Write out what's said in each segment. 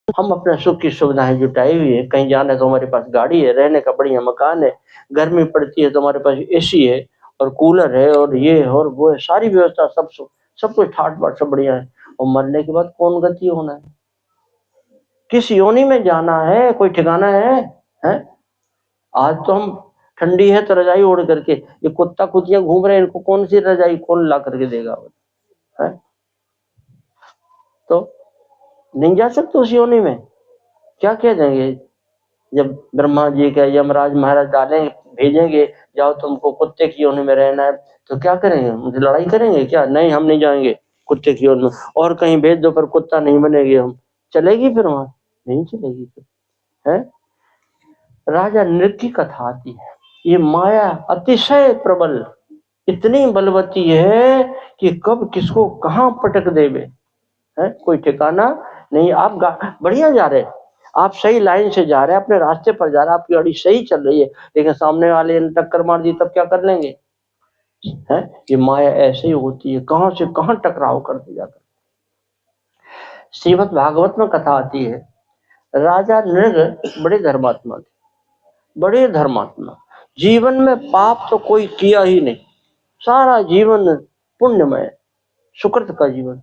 हम अपने सुख की सुविधाएं जुटाई हुई है, कहीं जाना है तो हमारे पास गाड़ी है, रहने का बढ़िया मकान है, गर्मी पड़ती है तो हमारे पास एसी है और कूलर है और ये है और वो है, सारी व्यवस्था सब कुछ ठाट बाट सब बढ़िया है। और मरने के बाद कौन गति होना है, किस योनि में जाना है, कोई ठिकाना है? आज तो हम ठंडी है तो रजाई ओढ़ करके, ये कुत्ता कुतियां घूम रहे हैं, इनको कौन सी रजाई कौन ला करके देगा है? तो नहीं जा सकते उस योनि में, क्या कह देंगे जब ब्रह्मा जी के यमराज महाराज डालेंगे भेजेंगे, जाओ तुमको कुत्ते की योनि में रहना है, तो क्या करेंगे, मुझे लड़ाई करेंगे क्या? नहीं, हम नहीं जाएंगे कुत्ते की योनि में, और कहीं भेज दो पर कुत्ता नहीं बनेगी हम, चलेगी फिर वहां? नहीं चलेगी फिर है। राजा नृग की कथा आती है, ये माया अतिशय प्रबल, इतनी बलवती है कि कब किसको कहां पटक देवे है, कोई ठिकाना नहीं। आप बढ़िया जा रहे, आप सही लाइन से जा रहे हैं, अपने रास्ते पर जा रहे हैं, आपकी गाड़ी सही चल रही है, लेकिन सामने वाले ने टक्कर मार दी तब क्या कर लेंगे है? ये माया ऐसे ही होती है, कहां से कहां टकराव कर दी जाता। श्रीमद् भागवत में कथा आती है, राजा नृग बड़े धर्मात्मा थे, बड़े धर्मात्मा, जीवन में पाप तो कोई किया ही नहीं, सारा जीवन पुण्यमय, सुकृत का जीवन,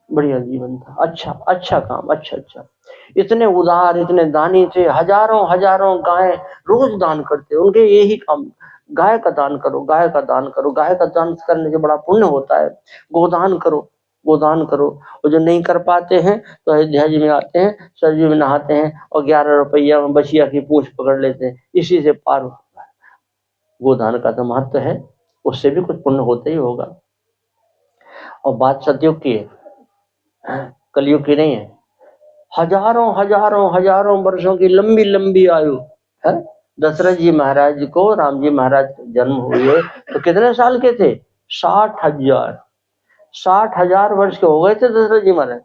बढ़िया जीवन था, अच्छा अच्छा काम, अच्छा, इतने उदार, इतने दानी थे, हजारों हजारों गाय रोज दान करते, उनके यही काम, गाय का दान करो, गाय का दान करो, गाय का दान करने से बड़ा पुण्य होता है, गोदान करो, गोदान करो। और जो नहीं कर पाते हैं तो अयोध्या जी में आते हैं, सरयू में नहाते हैं और 11 रुपया में बछिया की पूंछ पकड़ लेते हैं, इसी से पार होता है। गोदान का तो महत्व है, उससे भी कुछ पुण्य होता ही होगा। और बात सतयुग की है, कलयुग की नहीं है। हजारों हजारों हजारों वर्षों की लंबी लंबी आयु है। दशरथ जी महाराज को राम जी महाराज जन्म हुए तो कितने साल के थे? 60,000, 60,000 वर्ष के हो गए थे दशरथ जी महाराज।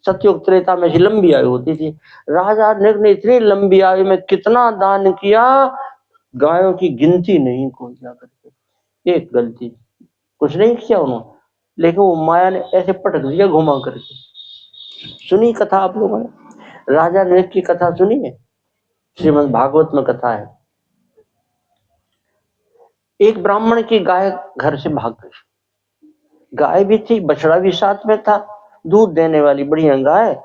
सतयुग त्रेता में लंबी आयु होती थी। राजा नृग ने इतनी लंबी आयु में कितना दान किया, गायों की गिनती नहीं कोई जाकर के, एक गलती कुछ नहीं किया उन्होंने, लेकिन वो माया ने ऐसे पटक दिया घुमा करके। सुनी कथा आप लोगों ने, राजा नृग की कथा सुनी है? श्रीमद् भागवत में कथा है, एक ब्राह्मण की गाय घर से भाग गई, गाय भी थी, बछड़ा भी साथ में था, दूध देने वाली बढ़िया गाय,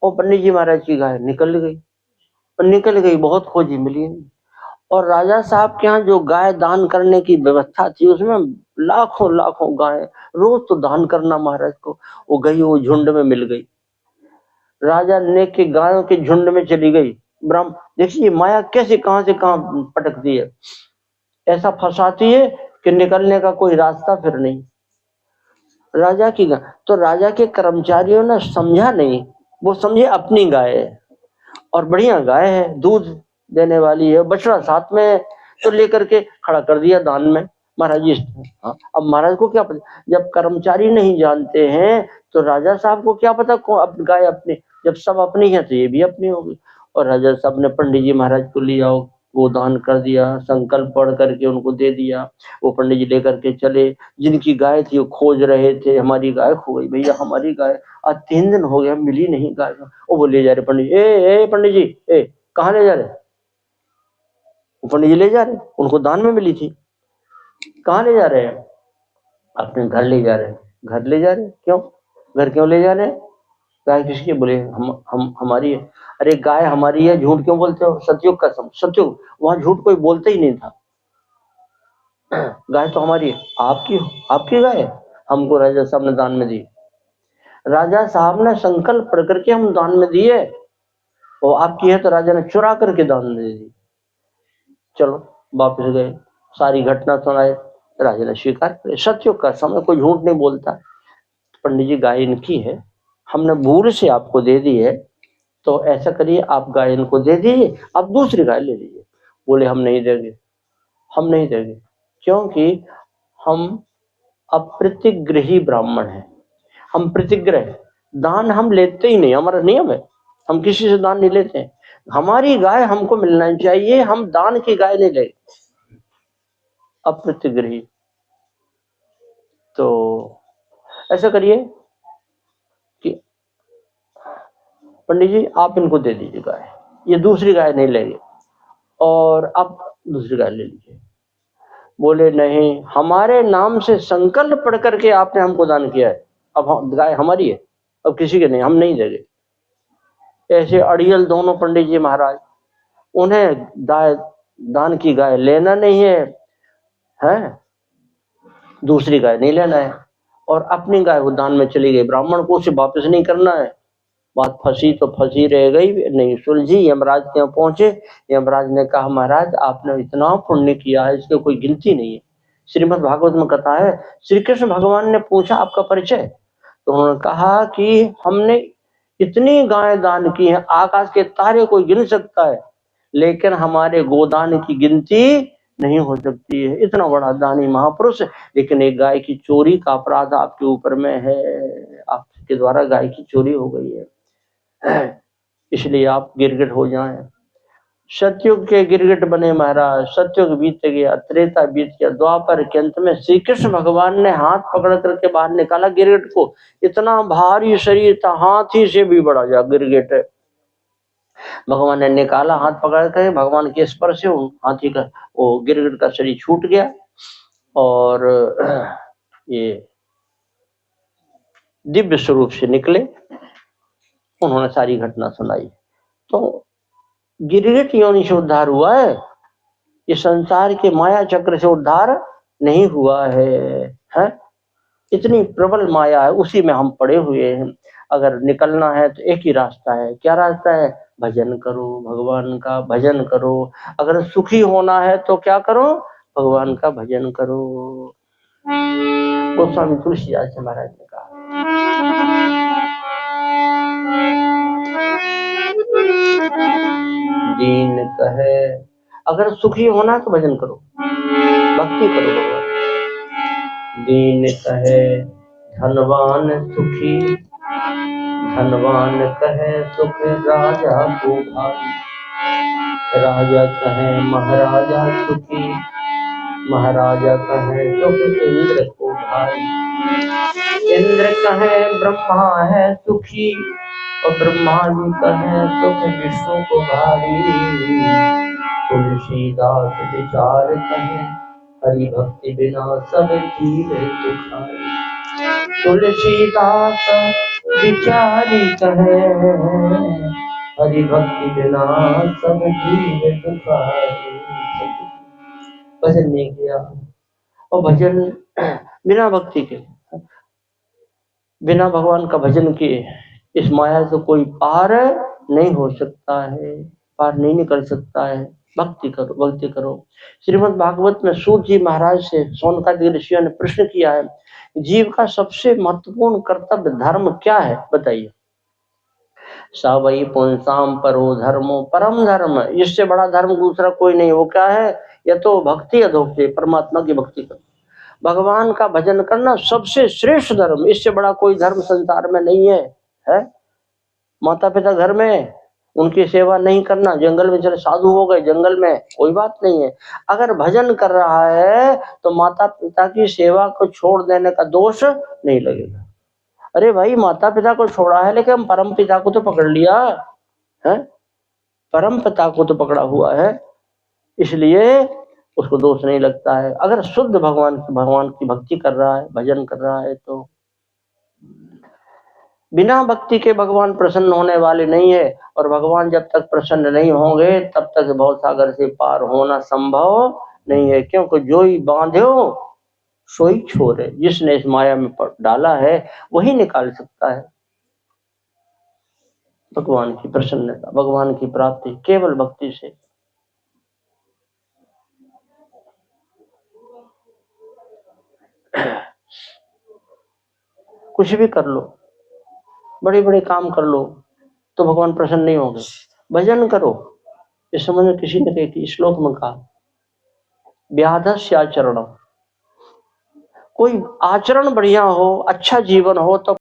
और पंडित जी महाराज की गाय निकल गई, और निकल गई, बहुत खोजी मिली नहीं। और राजा साहब के यहाँ जो गाय दान करने की व्यवस्था थी उसमें लाखों लाखों गाय, रोज तो दान करना महाराज को, वो गई, वो झुंड में मिल गई, राजा ने के गायों के झुंड में चली गई। ब्रह्म देखिए माया कैसे कहां से कहां पटकती है, ऐसा फंसाती है कि निकलने का कोई रास्ता फिर नहीं। राजा की गाय, तो राजा के कर्मचारियों ने समझा नहीं, वो समझे अपनी गाय है और बढ़िया गाय है, दूध देने वाली है, बछड़ा साथ में है, तो लेकर के खड़ा कर दिया दान में महाराज जी। हाँ, अब महाराज को क्या पता, जब कर्मचारी नहीं जानते हैं तो राजा साहब को क्या पता कौन गाय अपनी, जब सब अपनी है तो ये भी अपनी होगी। और राजा साहब ने पंडित जी महाराज को लिया, वो दान कर दिया, संकल्प पढ़ करके उनको दे दिया। वो पंडित जी लेकर के चले, जिनकी गाय थी वो खोज रहे थे, हमारी गाय खो गई भैया, हमारी गाय, आज 3 दिन हो गया मिली नहीं गाय। वो ले जा रहे पंडित, ए पंडित जी, ए कहाँ ले जा रहे? वो पंडित जी ले जा रहे, उनको दान में मिली थी, कहाँ ले जा रहे हैं? अपने घर ले जा रहे हैं। घर ले जा रहे हैं, क्यों घर क्यों ले जा रहे हैं? गाय किसकी? बोले हम हमारी है। अरे गाय हमारी है, झूठ क्यों बोलते हो? सतयुग का सम, सतयुग वहां झूठ कोई बोलता ही नहीं था। गाय तो हमारी है। आपकी? आपकी गाय है, हमको राजा साहब ने दान में दी, राजा साहब ने संकल्प पढ़ करके हम दान में दिए, वो आपकी है तो राजा ने चुरा करके दान में दे दी। चलो वापस गए, सारी घटना सुनाए, राजा ने स्वीकार करे, सतयुग का समय, कोई झूठ नहीं बोलता। पंडित जी गाय इनकी है, हमने भूल से आपको दे दी है, तो ऐसा करिए आप गाय इनको दे दीजिए, आप दूसरी गाय ले लीजिए। बोले हम नहीं देंगे, हम नहीं देंगे, क्योंकि हम अप्रतिग्रही ब्राह्मण हैं, हम प्रतिग्रह, दान हम लेते ही नहीं, हमारा नियम है, हम किसी से दान नहीं लेते हैं, हमारी गाय हमको मिलना चाहिए, हम दान की गाय नहीं ले, अप्रतिग्रही। तो ऐसा करिए कि पंडित जी आप इनको दे दीजिए गाय, ये दूसरी गाय नहीं लेंगे, और अब दूसरी गाय ले लीजिए। बोले नहीं, हमारे नाम से संकल्प पढ़ करके आपने हमको दान किया है, अब गाय हमारी है, अब किसी के नहीं, हम नहीं देंगे। ऐसे अड़ियल दोनों पंडित जी महाराज, उन्हें दान की गाय लेना नहीं है, हैं? दूसरी गाय नहीं लेना है, और अपनी गाय वो दान में चली गई, ब्राह्मण को उसे वापस नहीं करना है। बात फंसी तो फंसी रह गई, नहीं सुलझी। यमराज के यहाँ पहुंचे, यमराज ने कहा महाराज आपने इतना पुण्य किया है, इसकी कोई गिनती नहीं है। श्रीमद् भागवत में कथा है, श्री कृष्ण भगवान ने पूछा आपका परिचय, तो उन्होंने कहा कि हमने इतनी गाय दान की है, आकाश के तारे कोई गिन सकता है, लेकिन हमारे गोदान की गिनती नहीं हो सकती है, इतना बड़ा दानी महापुरुष, लेकिन एक गाय की चोरी का अपराध आपके ऊपर में है, आपके द्वारा गाय की चोरी हो गई है, इसलिए आप गिरगिट हो जाएं। सतयुग के गिरगिट बने महाराज, सतयुग बीत गया, त्रेता बीत गया, द्वापर के अंत में श्री कृष्ण भगवान ने हाथ पकड़ करके बाहर निकाला गिरगिट को, इतना भारी शरीर था, हाथी से भी बड़ा जा गिरगिट। भगवान ने निकाला हाथ पकड़ कर, भगवान के स्पर्श से हाथी का वो गिरगिट का शरीर छूट गया, और ये दिव्य स्वरूप से निकले। उन्होंने सारी घटना सुनाई। तो गिरगिट योनि से उद्धार हुआ है, ये संसार के माया चक्र से उद्धार नहीं हुआ है? इतनी प्रबल माया है, उसी में हम पड़े हुए हैं। अगर निकलना है तो एक ही रास्ता है, क्या रास्ता है? भजन करो, भगवान का भजन करो। अगर सुखी होना है तो क्या करो? भगवान का भजन करो। गोस्वामी तुलसीदास जी महाराज ने कहा, दीन कहे, अगर सुखी होना है तो भजन करो, भक्ति करो भगवान। दीन कहे धनवान सुखी, धनवान कहे सुख राजा को भाई, राजा कहे महाराजा सुखी, महाराजा कहे सुख इंद्र को भाई, इंद्र कहे ब्रह्मा है सुखी, और ब्रह्मा जी कहे सुख विष्णु को भाई। तुलसीदास विचार कहे, हरि भक्ति बिना सब जीव दुखाई। तुलसीदास विचारी कहे, हरि भक्ति बिना सब जीव दुखाई। भजन नहीं किया, और भजन बिना भक्ति के, बिना भगवान का भजन किए इस माया से कोई पार नहीं हो सकता है, पार नहीं निकल सकता है। भक्ति करो, भक्ति करो। श्रीमद् भागवत में सूत जी महाराज से शौनकादि ऋषियों ने प्रश्न किया है, जीव का सबसे महत्वपूर्ण कर्तव्य धर्म क्या है, बताइए। सा वही पुंसाम परो धर्मो परम धर्म, इससे बड़ा धर्म दूसरा कोई नहीं। वो क्या है? या तो भक्ति अधोक्ति, परमात्मा की भक्ति करो, भगवान का भजन करना सबसे श्रेष्ठ धर्म, इससे बड़ा कोई धर्म संसार में नहीं है? माता पिता घर में, उनकी सेवा नहीं करना, जंगल में चले साधु हो गए जंगल में, कोई बात नहीं है। अगर भजन कर रहा है तो माता पिता की सेवा को छोड़ देने का दोष नहीं लगेगा। अरे भाई माता पिता को छोड़ा है, लेकिन परम पिता को तो पकड़ लिया है, परम पिता को तो पकड़ा हुआ है, इसलिए उसको दोष नहीं लगता है। अगर शुद्ध भगवान की भक्ति कर रहा है, भजन कर रहा है, तो बिना भक्ति के भगवान प्रसन्न होने वाले नहीं है, और भगवान जब तक प्रसन्न नहीं होंगे तब तक भवसागर से पार होना संभव नहीं है। क्योंकि जो ही बांधो सोई छोड़े, जिसने इस माया में डाला है वही निकाल सकता है। भगवान की प्रसन्नता, भगवान की प्राप्ति केवल भक्ति से। कुछ भी कर लो, बड़े बड़े काम कर लो, तो भगवान प्रसन्न नहीं होंगे। भजन करो, इस समझ में किसी ने कही थी, श्लोक में कहा व्याधस्य आचरणम, कोई आचरण बढ़िया हो, अच्छा जीवन हो तो